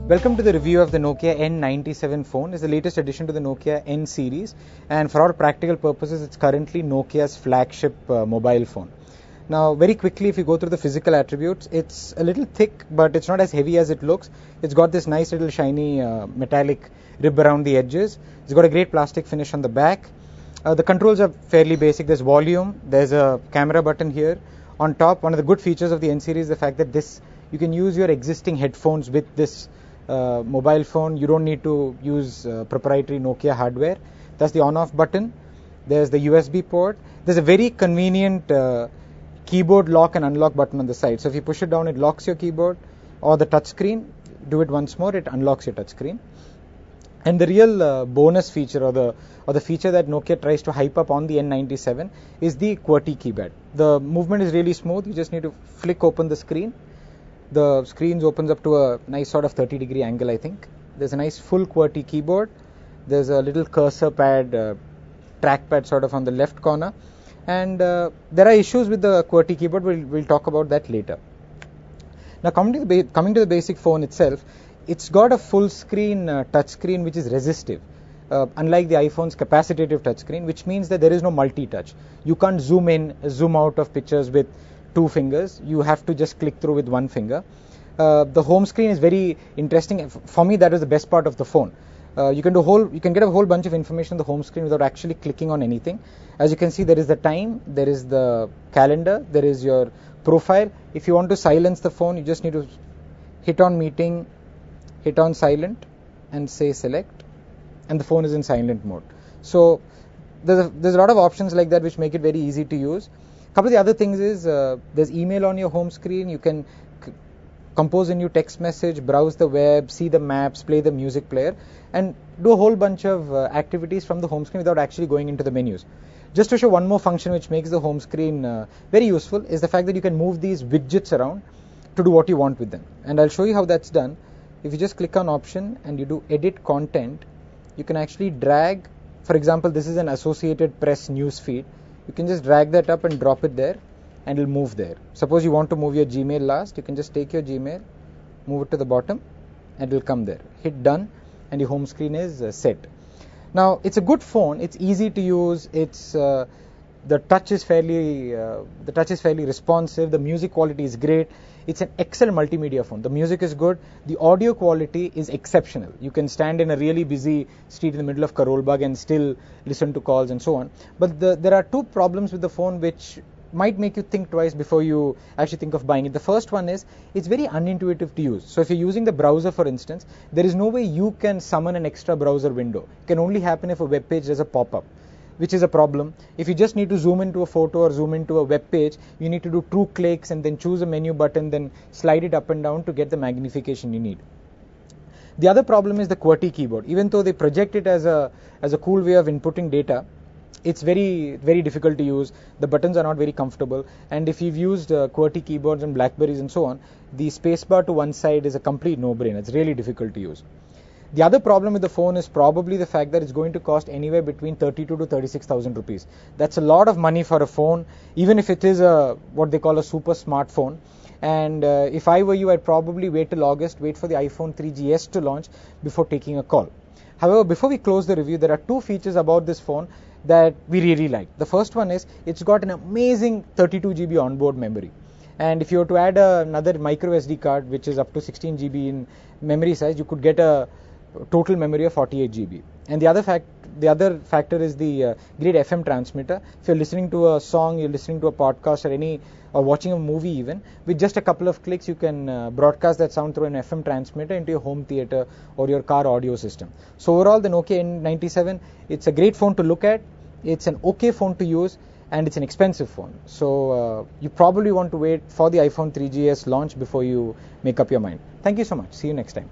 Welcome to the review of the Nokia N97 phone. It's the latest addition to the Nokia N series, and for all practical purposes it's currently Nokia's flagship mobile phone. Now very quickly, if you go through the physical attributes, it's a little thick but it's not as heavy as it looks. It's got this nice little shiny metallic rib around the edges. It's got a great plastic finish on the back. The controls are fairly basic. There's volume, there's a camera button here. On top, one of the good features of the N series is the fact that you can use your existing headphones with this mobile phone. You don't need to use proprietary Nokia hardware. That's the on-off button. There's the USB port. There's a very convenient keyboard lock and unlock button on the side. So if you push it down, it locks your keyboard or the touch screen. Do it once more, it unlocks your touch screen. And the real bonus feature or the feature that Nokia tries to hype up on the N97 is the QWERTY keypad. The movement is really smooth. You just need to flick open the screen. The screen opens up to a nice sort of 30-degree angle, I think. There's a nice full QWERTY keyboard. There's a little cursor pad, trackpad sort of on the left corner. And there are issues with the QWERTY keyboard. We'll talk about that later. Now coming to the basic phone itself, it's got a full screen touchscreen which is resistive. Unlike the iPhone's capacitive touchscreen, which means that there is no multi-touch. You can't zoom in, zoom out of pictures with two fingers. You have to just click through with one finger. The home screen is very interesting. For me, that was the best part of the phone. You can get a whole bunch of information on the home screen without actually clicking on anything. As you can see, there is the time, there is the calendar, there is your profile. If you want to silence the phone, you just need to hit on meeting, hit on silent, and say select, and the phone is in silent mode. So there's a lot of options like that which make it very easy to use. A couple of the other things is there's email on your home screen. You can compose a new text message, browse the web, see the maps, play the music player, and do a whole bunch of activities from the home screen without actually going into the menus. Just to show one more function which makes the home screen very useful is the fact that you can move these widgets around to do what you want with them. And I'll show you how that's done. If you just click on option and you do edit content, you can actually drag, for example, this is an Associated Press news feed. You can just drag that up and drop it there and it'll move there. Suppose you want to move your Gmail last, you can just take your Gmail, move it to the bottom, and it'll come there. Hit done and your home screen is set. Now it's a good phone, it's easy to use, the touch is fairly responsive, the music quality is great. It's an excellent multimedia phone. The music is good. The audio quality is exceptional. You can stand in a really busy street in the middle of Karol Bagh and still listen to calls and so on. But there are two problems with the phone which might make you think twice before you actually think of buying it. The first one is it's very unintuitive to use. So if you're using the browser, for instance, there is no way you can summon an extra browser window. It can only happen if a web page does a pop-up, which is a problem. If you just need to zoom into a photo or zoom into a web page, you need to do 2 clicks and then choose a menu button, then slide it up and down to get the magnification you need. The other problem is the QWERTY keyboard. Even though they project it as a cool way of inputting data, it's very, very difficult to use. The buttons are not very comfortable. And if you've used QWERTY keyboards and Blackberries and so on, the spacebar to one side is a complete no-brainer. It's really difficult to use. The other problem with the phone is probably the fact that it's going to cost anywhere between 32 to 36,000 rupees. That's a lot of money for a phone, even if it is what they call a super smartphone. And if I were you, I'd probably wait till August, wait for the iPhone 3GS to launch before taking a call. However, before we close the review, there are two features about this phone that we really like. The first one is it's got an amazing 32 GB onboard memory. And if you were to add another micro SD card, which is up to 16 GB in memory size, you could get a total memory of 48 GB. And the other factor is the great FM transmitter. If you're listening to a song, you're listening to a podcast or watching a movie even, with just a couple of clicks you can broadcast that sound through an FM transmitter into your home theater or your car audio system. So overall, the Nokia N97, it's a great phone to look at, it's an okay phone to use, and it's an expensive phone. So you probably want to wait for the iPhone 3GS launch before you make up your mind. Thank you so much. See you next time.